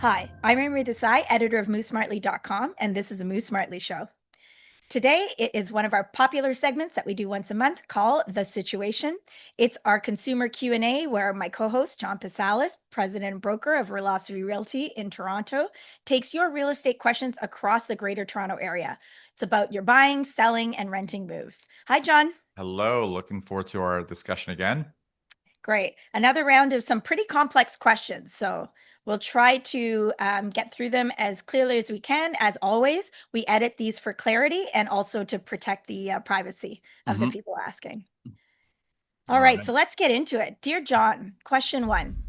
Hi, I'm Urmi Desai, editor of MoveSmartly.com, and this is the Move Smartly Show. Today, it is one of our popular segments that we do once a month called The Situation. It's our consumer Q&A where my co-host, John Pasalis, president and broker of Realosophy Realty in Toronto, takes your real estate questions across the Greater Toronto area. It's about your buying, selling, and renting moves. Hi, John. Hello, looking forward to our discussion again. Great. Another round of some pretty complex questions. So we'll try to get through them as clearly as we can. As always, we edit these for clarity and also to protect the privacy of the Hmm. people asking. All All right, right. so let's get into it. Dear John, question one.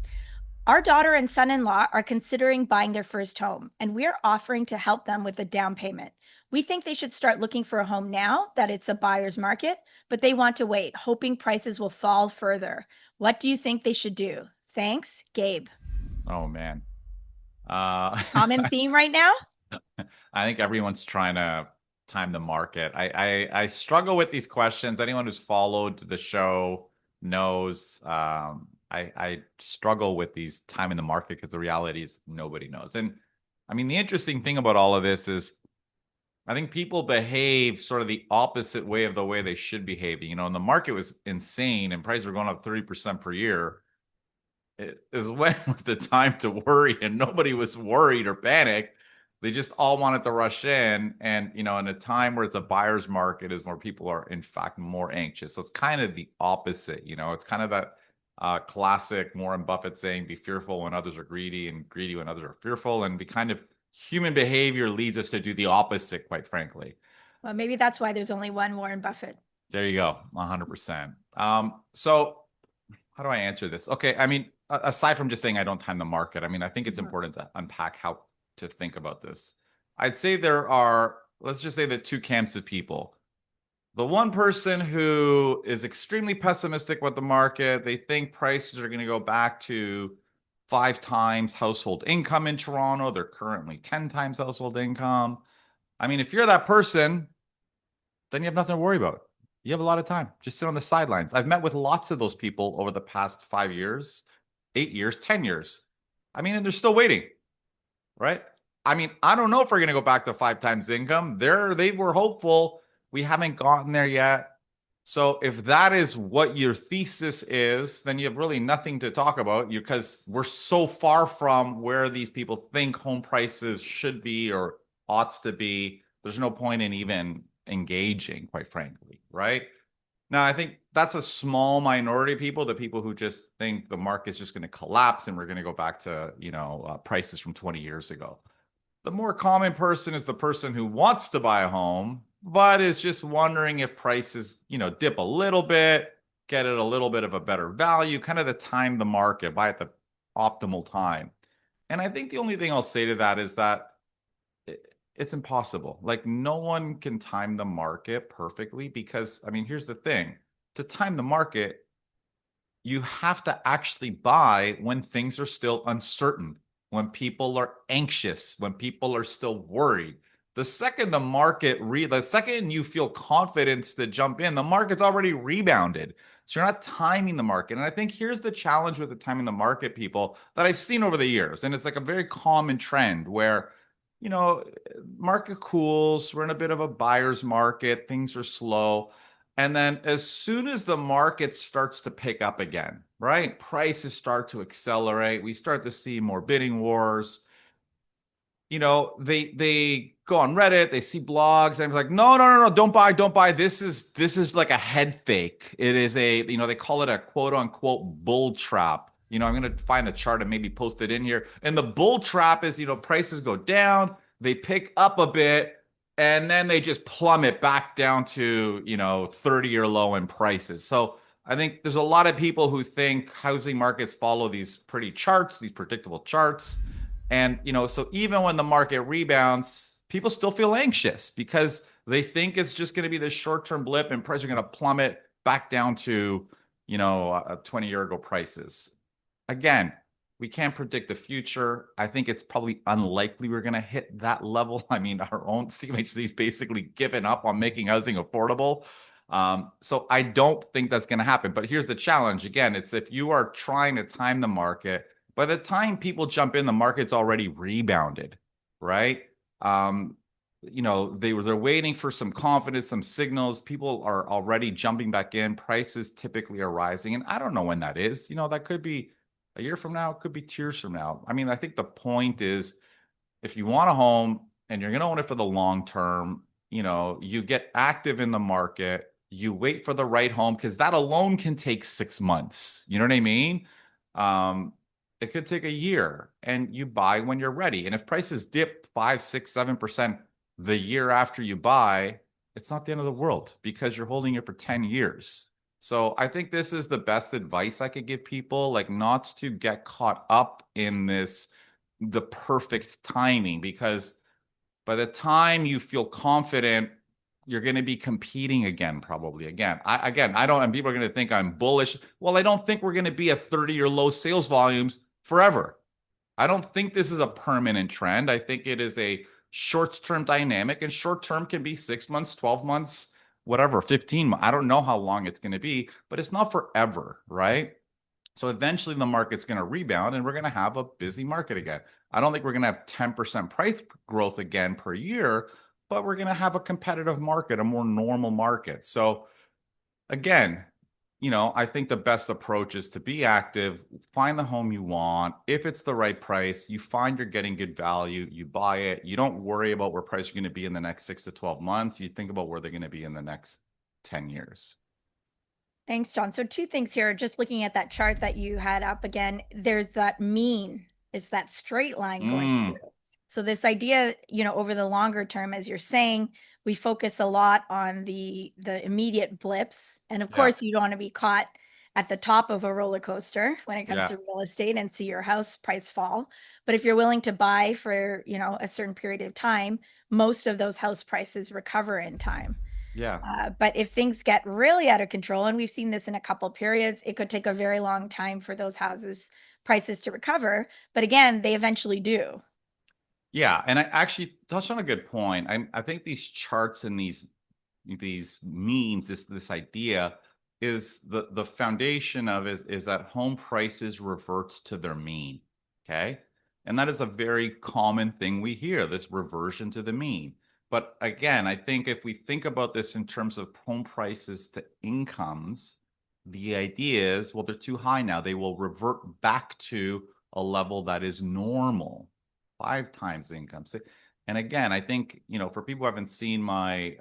Our daughter and son in law are considering buying their first home, and we're offering to help them with a down payment. We think they should start looking for a home now that it's a buyer's market, but they want to wait, hoping prices will fall further. What do you think they should do? Thanks, Gabe. Oh man. Uh, Common theme right now? I think everyone's trying to time the market. I struggle with these questions. Anyone who's followed the show knows I struggle with these timing the market because the reality is nobody knows. And I mean, the interesting thing about all of this is I think people behave sort of the opposite way of the way they should behave. And the market was insane and prices were going up 30% per year. It is when was the time to worry, and nobody was worried or panicked. They just all wanted to rush in. And, in a time where it's a buyer's market is where people are, in fact, more anxious. So it's kind of the opposite. It's kind of that classic Warren Buffett saying, be fearful when others are greedy and greedy when others are fearful. And be kind of human behavior leads us to do the opposite, quite frankly. Well, maybe that's why there's only one Warren Buffett. There you go, 100%. So how do I answer this? Okay, I mean, aside from just saying I don't time the market, I mean, I think it's Mhm. important to unpack how to think about this. I'd say there are, let's just say, the two camps of people. The one person who is extremely pessimistic with the market, they think prices are going to go back to 5 times household income in Toronto. They're currently 10 times household income. I mean, if you're that person, then you have nothing to worry about. You have a lot of time. Just sit on the sidelines. I've met with lots of those people over the past 5 years, 8 years, 10 years. I mean, and they're still waiting, right? I mean, I don't know if we're going to go back to 5 times income. They were hopeful. We haven't gotten there yet. So if that is what your thesis is, then you have really nothing to talk about because we're so far from where these people think home prices should be or ought to be. There's no point in even engaging, quite frankly, right? Now, I think that's a small minority of people, the people who just think the market's just going to collapse and we're going to go back to, prices from 20 years ago. The more common person is the person who wants to buy a home, but is just wondering if prices, dip a little bit, get it a little bit of a better value, kind of the time the market, buy at the optimal time. And I think the only thing I'll say to that is that it's impossible. Like no one can time the market perfectly because, I mean, here's the thing. To time the market, you have to actually buy when things are still uncertain, when people are anxious, when people are still worried. The second you feel confidence to jump in, the market's already rebounded. So you're not timing the market. And I think here's the challenge with the timing the market, people, that I've seen over the years. And it's like a very common trend where, you know, market cools, we're in a bit of a buyer's market, things are slow. And then as soon as the market starts to pick up again, right? Prices start to accelerate. We start to see more bidding wars. They go on Reddit, they see blogs, and I'm like, no, no, no, no, don't buy. This is like a head fake. It is they call it a quote unquote bull trap. I'm gonna find a chart and maybe post it in here. And the bull trap is, prices go down, they pick up a bit, and then they just plummet back down to 30-year low in prices. So I think there's a lot of people who think housing markets follow these pretty charts, these predictable charts. And, so even when the market rebounds, people still feel anxious because they think it's just going to be this short-term blip and prices are going to plummet back down to, 20-year ago prices. Again, we can't predict the future. I think it's probably unlikely we're going to hit that level. I mean, our own CMHC is basically given up on making housing affordable. So I don't think that's going to happen. But here's the challenge. Again, it's if you are trying to time the market, by the time people jump in, the market's already rebounded, right? Um, they're waiting for some confidence, some signals. People are already jumping back in. Prices typically are rising, and I don't know when that is. That could be a year from now, it could be 2 years from now. I mean, I think the point is, if you want a home and you're going to own it for the long term, you get active in the market, you wait for the right home, because that alone can take 6 months. You know what I mean? Um, it could take a year, and you buy when you're ready. And if prices dip 5, 6, 7% the year after you buy, it's not the end of the world, because you're holding it for 10 years. So I think this is the best advice I could give people, like, not to get caught up in the perfect timing, because by the time you feel confident, you're going to be competing again, probably again. I don't, and people are going to think I'm bullish. Well, I don't think we're going to be at 30-year low sales volumes forever. I don't think this is a permanent trend. I think it is a short-term dynamic, and short-term can be 6 months, 12 months, whatever, 15 months. I don't know how long it's going to be, but it's not forever, right? So eventually the market's going to rebound, and we're going to have a busy market again. I don't think we're going to have 10% price growth again per year, but we're going to have a competitive market, a more normal market. So again, I think the best approach is to be active, find the home you want. If it's the right price, you find you're getting good value, you buy it. You don't worry about where prices are going to be in the next 6 to 12 months. You think about where they're going to be in the next 10 years. Thanks, John. So two things here, just looking at that chart that you had up again, there's that mean, it's that straight line going through. So this idea, over the longer term, as you're saying, we focus a lot on the immediate blips. And of Yeah. course, you don't want to be caught at the top of a roller coaster when it comes Yeah. to real estate and see your house price fall. But if you're willing to buy for, a certain period of time, most of those house prices recover in time. Yeah. But if things get really out of control, and we've seen this in a couple periods, it could take a very long time for those houses prices to recover. But again, they eventually do. Yeah, and I actually touched on a good point. I think these charts and these memes, this idea is the foundation of is that home prices reverts to their mean. Okay. And that is a very common thing we hear, this reversion to the mean. But again, I think if we think about this in terms of home prices to incomes, the idea is, well, they're too high now. They will revert back to a level that is normal, 5 times income. And again, I think, for people who haven't seen my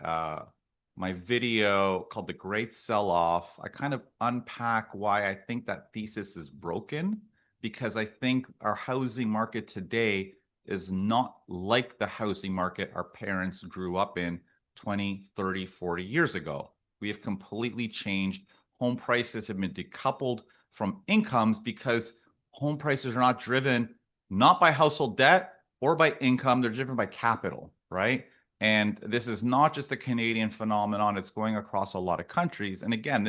video called The Great Sell-Off, I kind of unpack why I think that thesis is broken, because I think our housing market today is not like the housing market our parents grew up in 20, 30, 40 years ago. We have completely changed. Home prices have been decoupled from incomes, because home prices are not driven not by household debt or by income, they're driven by capital, right? And this is not just a Canadian phenomenon, it's going across a lot of countries. And again,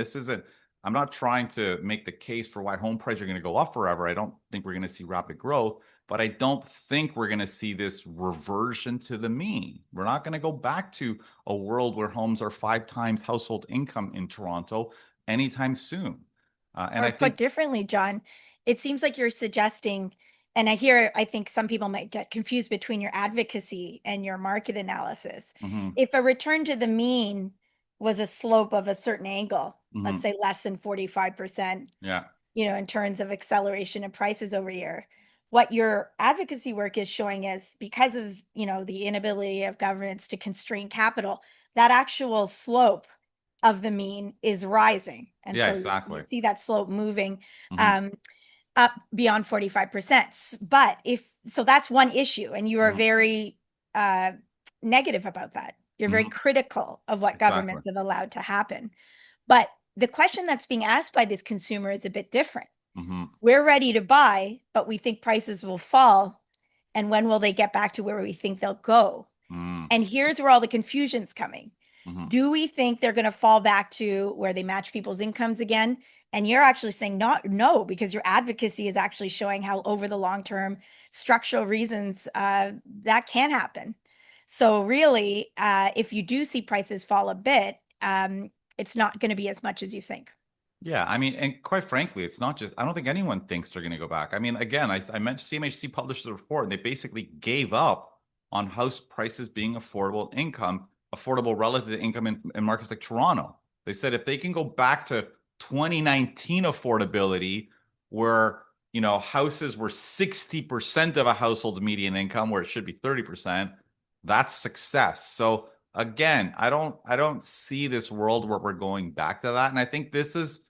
I'm not trying to make the case for why home prices are going to go up forever. I don't think we're going to see rapid growth, but I don't think we're going to see this reversion to the mean. We're not going to go back to a world where homes are 5 times household income in Toronto anytime soon. And Or I put think, differently, John, it seems like you're suggesting, and I think some people might get confused between your advocacy and your market analysis. mhm, If a return to the mean was a slope of a certain angle, let's mhm, say less than 45%, yeah, in terms of acceleration in prices over year. What your advocacy work is showing is, because of, the inability of governments to constrain capital, that actual slope of the mean is rising. And yeah, so you exactly. see that slope moving Mhm, um, up beyond 45%. But so that's one issue. And you are mhm, very uh, negative about that. You're very mhm, critical of what exactly. governments have allowed to happen. But the question that's being asked by this consumer is a bit different. Mhm, We're ready to buy, but we think prices will fall. And when will they get back to where we think they'll go? mhm, And here's where all the confusion's coming. mhm. Do we think they're going to fall back to where they match people's incomes again? And you're actually saying not no, because your advocacy is actually showing how over the long term structural reasons that can happen. So really, if you do see prices fall a bit, it's not going to be as much as you think. Yeah, I mean, and quite frankly, it's not just, I don't think anyone thinks they're going to go back. I mean, again, I mentioned CMHC published a report and they basically gave up on house prices being affordable relative to income in markets like Toronto. They said if they can go back to 2019 affordability, where, houses were 60% of a household's median income, where it should be 30%, that's success. So again, I don't see this world where we're going back to that. And I think this is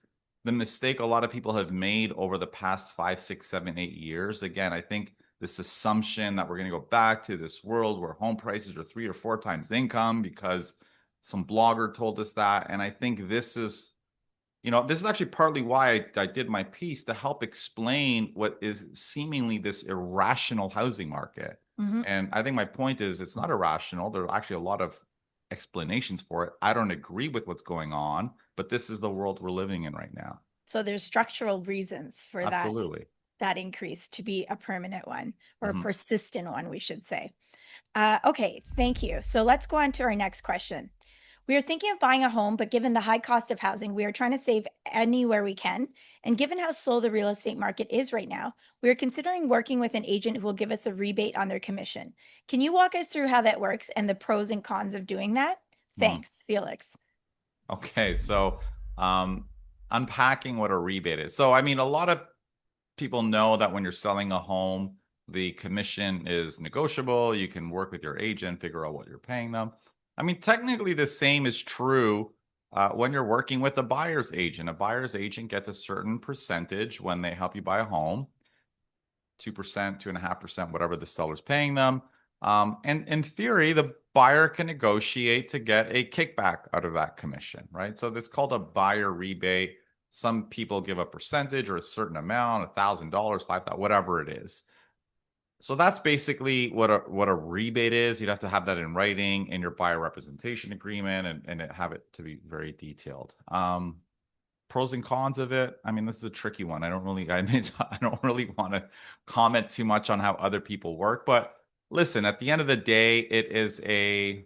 the mistake a lot of people have made over the past 5, 6, 7, 8 years. Again, I think this assumption that we're going to go back to this world where home prices are 3 or 4 times income because some blogger told us that. And I think this is actually partly why I did my piece to help explain what is seemingly this irrational housing market. Mhm. And I think my point is it's not irrational. There are actually a lot of explanations for it. I don't agree with what's going on, but this is the world we're living in right now. So there's structural reasons for Absolutely. that increase to be a permanent one, or a Mhm. persistent one, we should say. Okay, thank you. So let's go on to our next question. We are thinking of buying a home, but given the high cost of housing, we are trying to save anywhere we can. And given how slow the real estate market is right now, we are considering working with an agent who will give us a rebate on their commission. Can you walk us through how that works and the pros and cons of doing that? Mm. Thanks, Felix. Okay, so um, unpacking what a rebate is. So, I mean, a lot of people know that when you're selling a home, the commission is negotiable. You can work with your agent, figure out what you're paying them. I mean, technically, the same is true when you're working with a buyer's agent. A buyer's agent gets a certain percentage when they help you buy a home. 2%, 2.5%, whatever the seller's paying them. And in theory, the buyer can negotiate to get a kickback out of that commission, right? So that's called a buyer rebate. Some people give a percentage or a certain amount, $1,000, 5,000, whatever it is. So that's basically what a rebate is. You'd have to have that in writing in your buyer representation agreement and have it to be very detailed. Pros and cons of it. I mean, this is a tricky one. I mean, I don't really want to comment too much on how other people work, but listen, at the end of the day, it is a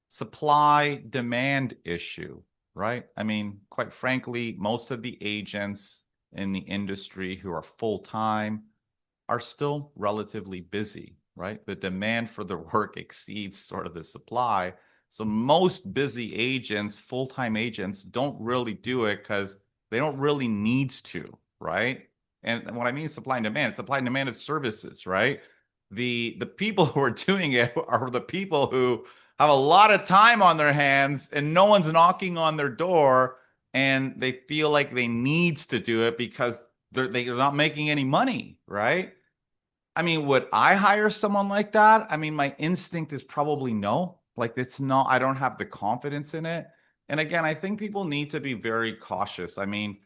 supply demand issue, right? I mean, quite frankly, most of the agents in the industry who are full time are still relatively busy, right? The demand for the work exceeds sort of the supply. So most busy agents, full-time agents, don't really do it because they don't really need to, right? And what I mean supply and demand of services, right? The people who are doing it are the people who have a lot of time on their hands and no one's knocking on their door and they feel like they needs to do it because they're not making any money, right? I mean, would I hire someone like that? I mean, my instinct is probably no. Like, it's not, I don't have the confidence in it. And again, I think people need to be very cautious. I mean,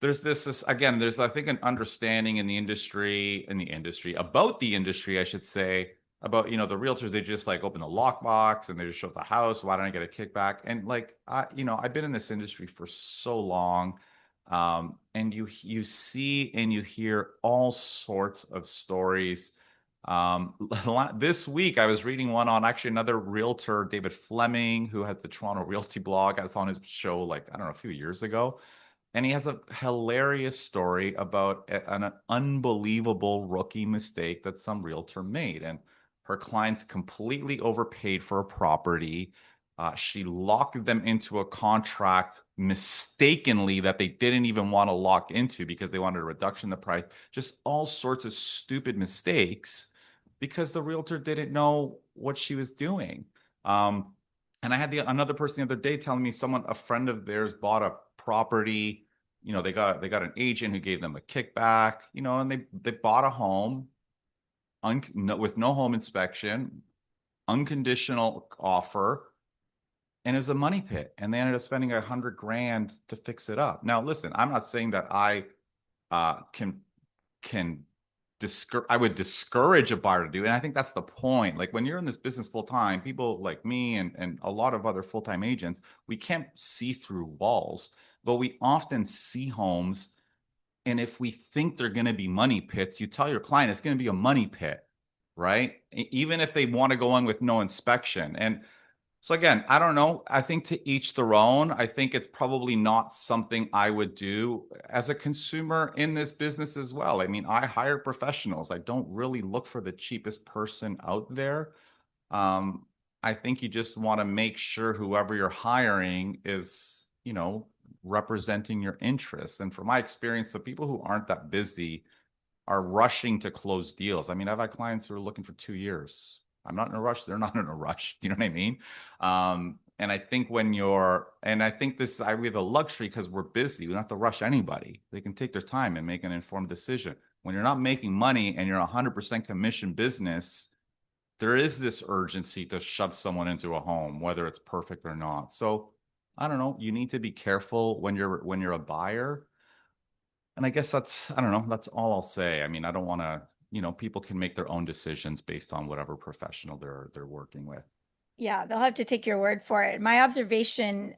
there's I think an understanding about the industry, I should say, about the realtors. They just like open the lockbox and they just show the house. Why don't I get a kickback? And like I've been in this industry for so long, and you see and you hear all sorts of stories. This week I was reading one on actually another realtor, David Fleming, who has the Toronto Realty blog. I was on his show like I don't know, a few years ago, and he has a hilarious story about an unbelievable rookie mistake that some realtor made. And her clients completely overpaid for a property. She locked them into a contract mistakenly that they didn't even want to lock into because they wanted a reduction in the price. Just all sorts of stupid mistakes because the realtor didn't know what she was doing. And I had another person the other day telling me a friend of theirs bought a property. They got an agent who gave them a kickback, and they bought a home with no home inspection, unconditional offer, and it was a money pit. And they ended up spending 100 grand to fix it up. Now, listen, I'm not saying that I can I would discourage a buyer to do. And I think that's the point. Like when you're in this business full time, people like me and a lot of other full time agents, we can't see through walls, but we often see homes. And if we think they're going to be money pits, you tell your client it's going to be a money pit, right? Even if they want to go in with no inspection. And So again, I don't know. I think to each their own. I think it's probably not something I would do as a consumer in this business as well. I mean, I hire professionals. I don't really look for the cheapest person out there. Um, I think you just want to make sure whoever you're hiring is, representing your interests. And from my experience, the people who aren't that busy are rushing to close deals. I mean, I've had clients who are looking for 2 years. I'm not in a rush. They're not in a rush. Do you know what I mean? And I think and I think we have the luxury because we're busy. We don't have to rush anybody. They can take their time and make an informed decision. When you're not making money and you're 100% commission business, there is this urgency to shove someone into a home, whether it's perfect or not. So I don't know. You need to be careful when you're a buyer. And I guess I don't know, that's all I'll say. I mean, I don't want to, people can make their own decisions based on whatever professional they're working with. Yeah, they'll have to take your word for it. My observation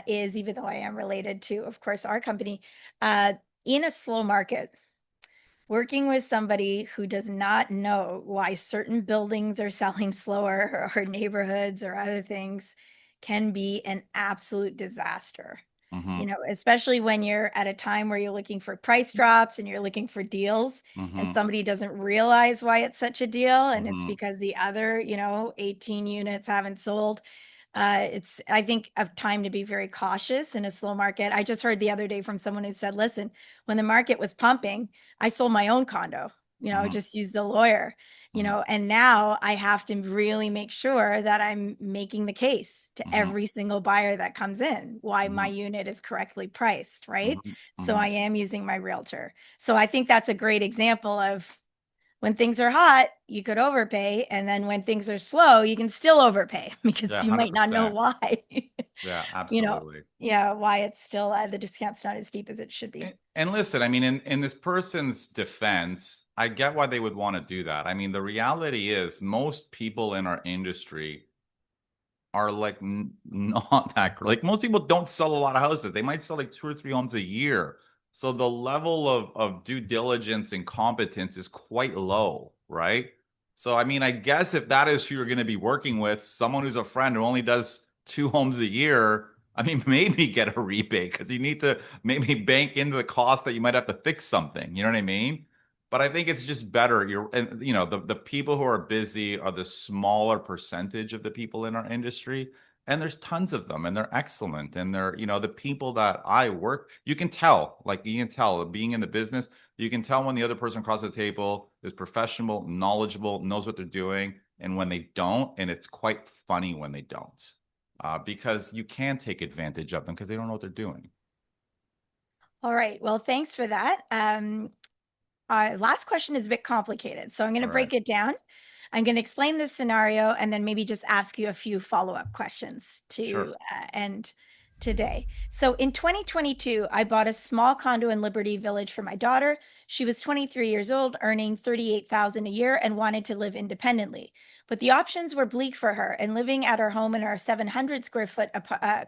is, even though I am related to, of course, our company, uh, in a slow market, working with somebody who does not know why certain buildings are selling slower or neighborhoods or other things can be an absolute disaster. Mm-hmm. Especially when you're at a time where you're looking for price drops and you're looking for deals, and Mm-hmm. somebody doesn't realize why it's such a deal, and it's Mm-hmm. because the other, 18 units haven't sold. It's, I think, a time to be very cautious in a slow market. I just heard the other day from someone who said, listen, when the market was pumping, I sold my own condo, Mm-hmm. just used a lawyer, and now I have to really make sure that I'm making the case to Mm-hmm. every single buyer that comes in why my Mm-hmm. unit is correctly priced, right? Mm-hmm. So Mm-hmm. I am using my realtor. So I think that's a great example of when things are hot, you could overpay. And then when things are slow, you can still overpay because Yeah, you might not know 100%. why. Yeah, you know, absolutely. yeah, why it's still the discount's not as deep as it should be. And listen, I mean, in this person's defense, I get why they would want to do that. I mean, the reality is most people in our industry are like not that like most people don't sell a lot of houses. They might sell like 2 or 3 homes a year. So the level of due diligence and competence is quite low, right? So I mean, I guess if that is who you're going to be working with, someone who's a friend who only does 2 homes a year, I mean, maybe get a rebate because you need to maybe bank into the cost that you might have to fix something. You know what I mean? But I think it's just better. The people who are busy are the smaller percentage of the people in our industry. And there's tons of them and they're excellent. And the people that I work, you can tell being in the business, you can tell when the other person across the table is professional, knowledgeable, knows what they're doing, and when they don't. And it's quite funny when they don't, because you can take advantage of them because they don't know what they're doing. All right. Well, thanks for that. Last question is a bit complicated, so I'm going to All right. break it down. I'm going to explain this scenario and then maybe just ask you a few follow-up questions to Sure. end today. So in 2022, I bought a small condo in Liberty Village for my daughter. She was 23 years old, earning 38,000 a year and wanted to live independently. But the options were bleak for her, and living at her home in our 700 square foot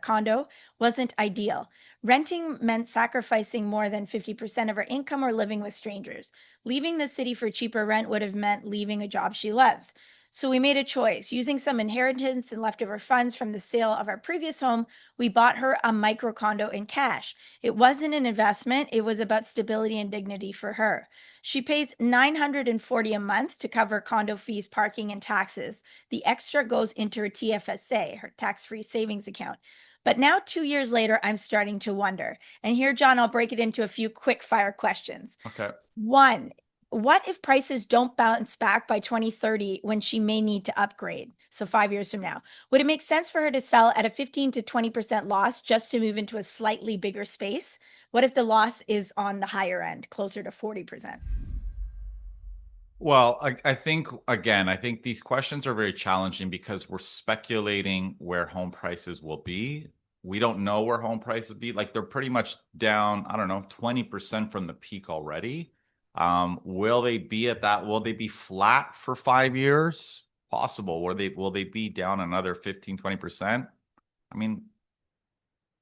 condo wasn't ideal. Renting meant sacrificing more than 50% of her income or living with strangers. Leaving the city for cheaper rent would have meant leaving a job she loves. So we made a choice. Using some inheritance and leftover funds from the sale of our previous home, we bought her a micro condo in cash. It wasn't an investment, it was about stability and dignity for her. She pays $940 a month to cover condo fees, parking, and taxes. The extra goes into her TFSA, her tax-free savings account. But now, 2 years later, I'm starting to wonder. And here, John, I'll break it into a few quick fire questions. Okay. One, what if prices don't bounce back by 2030 when she may need to upgrade? So 5 years from now, would it make sense for her to sell at a 15 to 20% loss just to move into a slightly bigger space? What if the loss is on the higher end, closer to 40%? Well, I think again, I think these questions are very challenging because we're speculating where home prices will be. We don't know where home price would be. Like they're pretty much down, I don't know, 20% from the peak already. Will they be at that? Will they be flat for 5 years? Possible. Will they be down another 15-20%? I mean,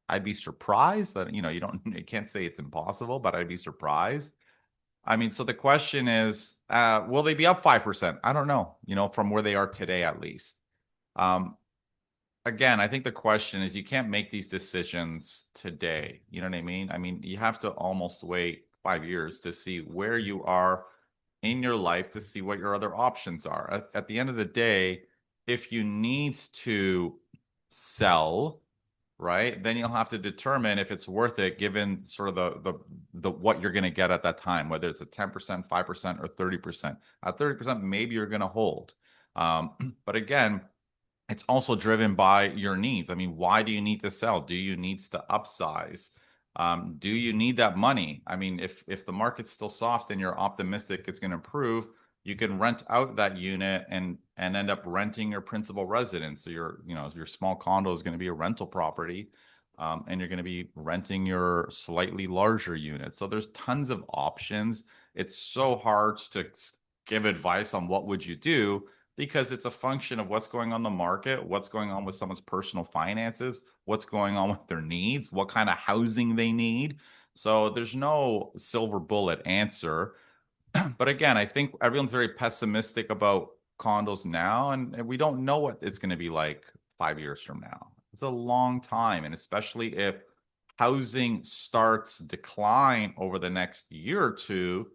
I'd be surprised that, you can't say it's impossible, but I'd be surprised. I mean, so the question is, will they be up 5%? I don't know, from where they are today, at least. Um, again, I think the question is you can't make these decisions today. You know what I mean? I mean, you have to almost wait 5 years to see where you are in your life to see what your other options are. At the end of the day, if you need to sell, right, then you'll have to determine if it's worth it given sort of the what you're going to get at that time, whether it's a 10%, 5%, or 30%. At 30%, maybe you're going to hold. But again, it's also driven by your needs. I mean, why do you need to sell? Do you need to upsize? Do you need that money? I mean, if the market's still soft and you're optimistic it's going to improve, you can rent out that unit and end up renting your principal residence. So your small condo is going to be a rental property, and you're going to be renting your slightly larger unit. So there's tons of options. It's so hard to give advice on what would you do because it's a function of what's going on in the market, what's going on with someone's personal finances, what's going on with their needs, what kind of housing they need. So there's no silver bullet answer. But again, I think everyone's very pessimistic about condos now, and we don't know what it's going to be like 5 years from now. It's a long time, and especially if housing starts decline over the next year or two,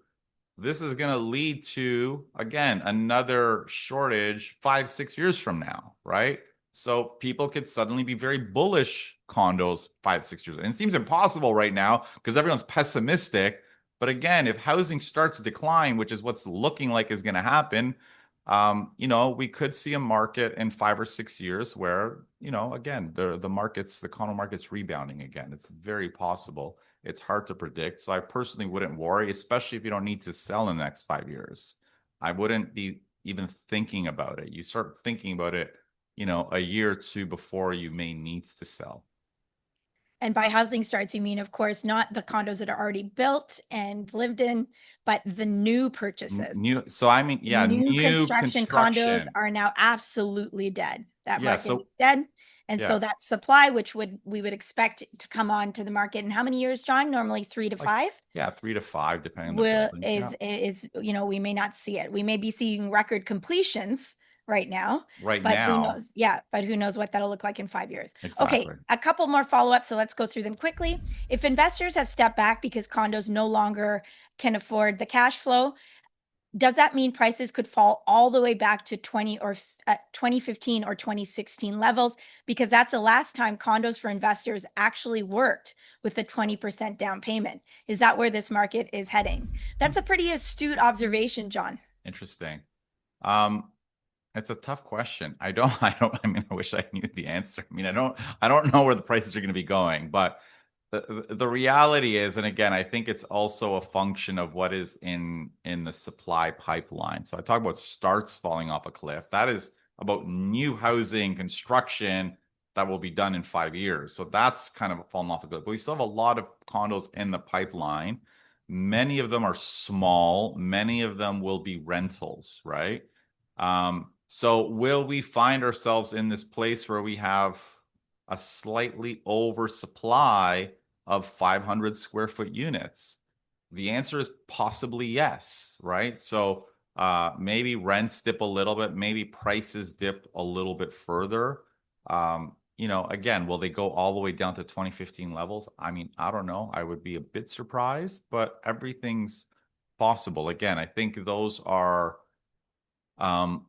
this is going to lead to, again, another shortage 5 6 years from now, right? So people could suddenly be very bullish condos 5 6 years, and it seems impossible right now because everyone's pessimistic. But again, if housing starts to decline, which is what's looking like is going to happen, we could see a market in 5 or 6 years where, again, the condo market's rebounding again. It's very possible. It's hard to predict. So I personally wouldn't worry, especially if you don't need to sell in the next 5 years. I wouldn't be even thinking about it. You start thinking about it, a year or two before you may need to sell. And by housing starts, you mean, of course, not the condos that are already built and lived in, but the new purchases. So I mean, yeah, New new construction condos construction. are now absolutely dead. That Yeah. market is So dead. And so yeah, that supply, which we would expect to come on to the market in how many years, John? Normally 3 to 5 yeah, 3 to 5, depending on the will building. Yeah. is we may not see it. We may be seeing record completions right now, Right but who now, knows? Yeah, but who knows what that'll look like in 5 years. Okay, exactly. a couple more follow-ups, so let's go through them quickly. If investors have stepped back because condos no longer can afford the cash flow, does that mean prices could fall all the way back to 2015 or 2016 levels? Because that's the last time condos for investors actually worked with a 20% down payment. Is that where this market is heading? That's a pretty astute observation, John. Interesting. Um, it's a tough question. I mean, I wish I knew the answer. I mean, I don't know where the prices are going to be going, but the reality is, and again, I think it's also a function of what is in the supply pipeline. So I talk about starts falling off a cliff. That is about new housing construction that will be done in 5 years. So that's kind of falling off a cliff. But we still have a lot of condos in the pipeline. Many of them are small. Many of them will be rentals, right? So will we find ourselves in this place where we have a slightly oversupply of 500 square foot units? The answer is possibly yes, right? So maybe rents dip a little bit, maybe prices dip a little bit further. Again, will they go all the way down to 2015 levels? I mean, I don't know. I would be a bit surprised, but everything's possible. Again, I think those are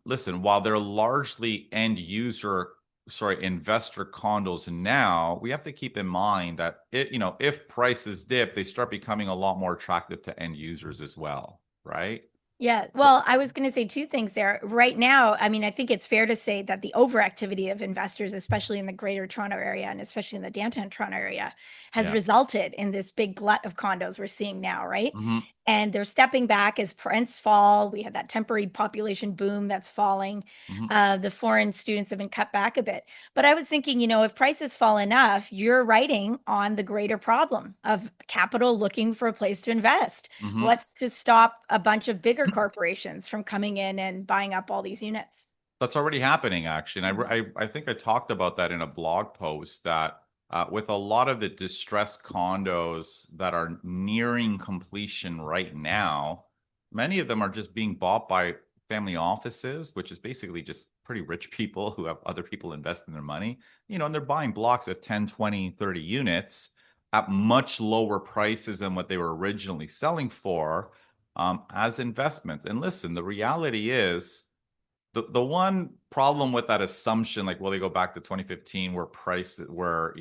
listen, while they're largely investor condos now, we have to keep in mind that if prices dip, they start becoming a lot more attractive to end users as well, right? Yeah, well, I was going to say two things there. Right now, I mean, I think it's fair to say that the overactivity of investors, especially in the Greater Toronto area and especially in the downtown Toronto area, has Yeah. resulted in this big glut of condos we're seeing now, right? Hmm. And they're stepping back as rents fall. We had that temporary population boom that's falling. Hmm. The foreign students have been cut back a bit. But I was thinking, if prices fall enough, you're writing on the greater problem of capital looking for a place to invest. Hmm. What's to stop a bunch of bigger corporations from coming in and buying up all these units? That's already happening, actually. And I think I talked about that in a blog post that with a lot of the distressed condos that are nearing completion right now, many of them are just being bought by family offices, which is basically just pretty rich people who have other people invest in their money, and they're buying blocks of 10, 20, 30 units at much lower prices than what they were originally selling for as investments. And listen, the reality is the one problem with that assumption, like, will they go back to 2015 where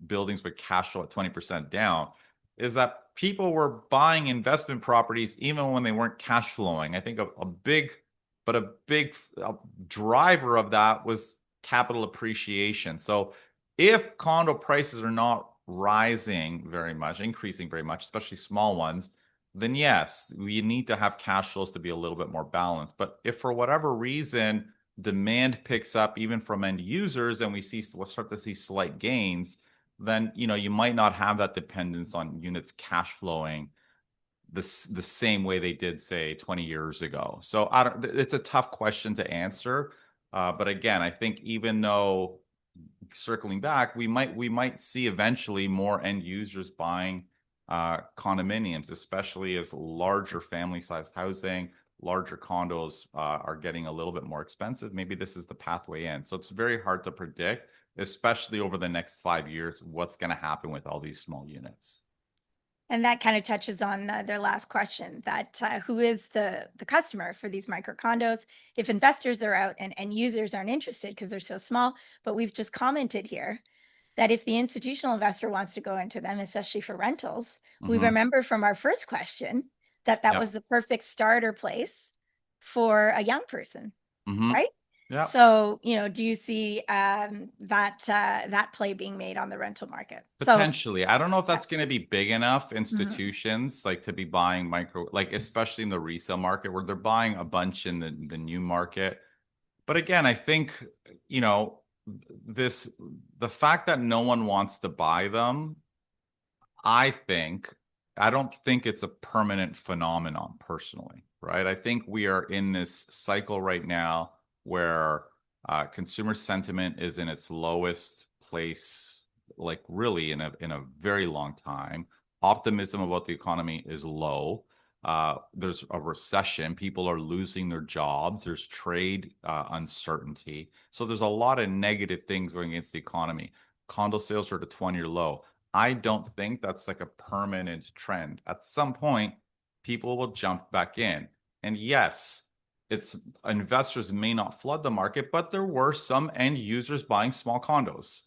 buildings would cash flow at 20% down, is that people were buying investment properties even when they weren't cash flowing. I think a big driver of that was capital appreciation. So if condo prices are not rising very much, increasing very much, especially small ones, then yes, we need to have cash flows to be a little bit more balanced. But if for whatever reason demand picks up even from end users and we'll start to see slight gains, then you might not have that dependence on units cash flowing the same way they did, say, 20 years ago. So it's a tough question to answer. But again, I think even though, circling back, we might see eventually more end users buying condominiums, especially as larger family sized housing, larger condos are getting a little bit more expensive. Maybe this is the pathway in. So it's very hard to predict, especially over the next 5 years, what's going to happen with all these small units. And that kind of touches on their last question, that who is the customer for these micro condos if investors are out and users aren't interested because they're so small. But we've just commented here that if the institutional investor wants to go into them, especially for rentals, we Mm-hmm. remember from our first question that was Yep. the perfect starter place for a young person, Mm-hmm. right? Yep. So, do you see that play being made on the rental market? So, Potentially. I don't know if yeah. that's going to be big enough Mhm. institutions like to be buying micro, like especially in the resale market where they're buying a bunch in the new market. But again, I think, you know, this the fact that no one wants to buy them, I think, I don't think it's a permanent phenomenon personally, right? I think we are in this cycle right now where consumer sentiment is in its lowest place, like really in a very long time. Optimism about the economy is low. There's a recession. People are losing their jobs. There's trade uncertainty. So there's a lot of negative things going against the economy. Condo sales are at a 20-year low. I don't think that's like a permanent trend. At some point, people will jump back in. And yes, it's investors may not flood the market, but there were some end users buying small condos.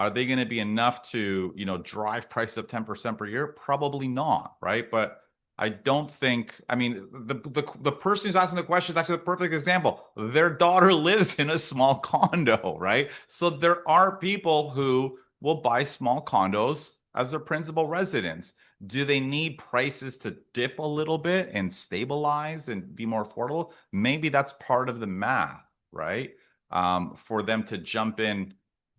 Are they going to be enough to, drive prices up 10% per year? Probably not, right? But I don't think, I mean, the person who's asking the question is actually the perfect example. Their daughter lives in a small condo, right? So there are people who will buy small condos as their principal residence. Do they need prices to dip a little bit and stabilize and be more affordable? Maybe that's part of the math, right? For them to jump in,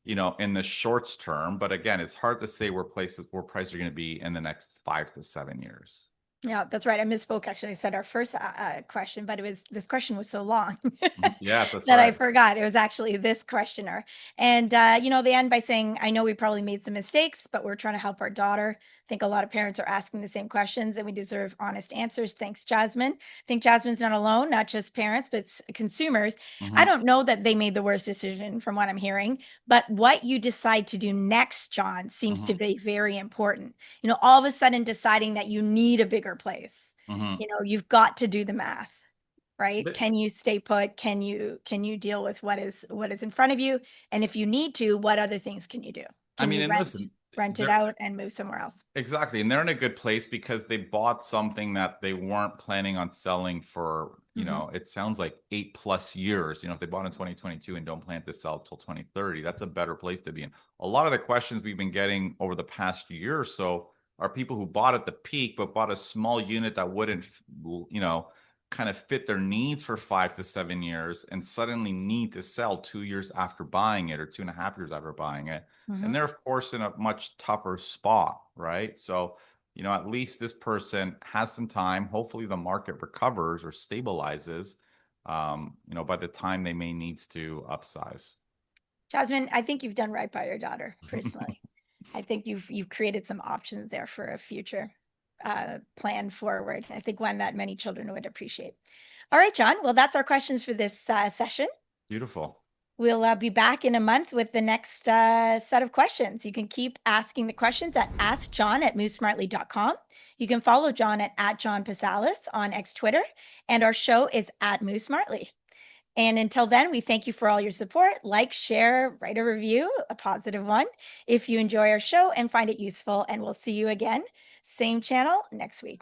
in the short term. But again, it's hard to say where prices are going to be in the next 5 to 7 years. Yeah, that's right. I misspoke. Actually, I said our first question, but this question was so long Mhm. Yes, that's that I right. forgot. It was actually this questioner. And, they end by saying, I know we probably made some mistakes, but we're trying to help our daughter. I think a lot of parents are asking the same questions and we deserve honest answers. Thanks, Jasmine. I think Jasmine's not alone, not just parents, but consumers. I Hmm. don't know that they made the worst decision from what I'm hearing, but what you decide to do next, John, seems to Hmm. be very important. All of a sudden deciding that you need a bigger place. Hmm. You've got to do the math, right? But Can you stay put? Can you deal with what is in front of you? And if you need to, what other things can you do? I Can mean, you and listen, rent it there out and move somewhere else? exactly. And they're in a good place because they bought something that they weren't planning on selling for, Hmm. it sounds like 8+ years. If they bought in 2022 and don't plan to sell till 2030, that's a better place to be in. A lot of the questions we've been getting over the past year or so are people who bought at the peak, but bought a small unit that wouldn't, kind of fit their needs for 5 to 7 years and suddenly need to sell 2 years after buying it or 2.5 years after buying it. Hmm. And they're, of course, in a much tougher spot, right? So, at least this person has some time. Hopefully, the market recovers or stabilizes, by the time they may needs to upsize. Jasmine, I think you've done right by your daughter personally. I think you've created some options there for a future plan forward. I think one that many children would appreciate. All right, John. Well, that's our questions for this session. Beautiful. We'll be back in a month with the next set of questions. You can keep asking the questions at askjohn@movesmartly.com. You can follow John at John Pasalis on X Twitter, and our show is at Move Smartly. And until then, we thank you for all your support. Like, share, write a review, a positive one, if you enjoy our show and find it useful. And we'll see you again, same channel next week.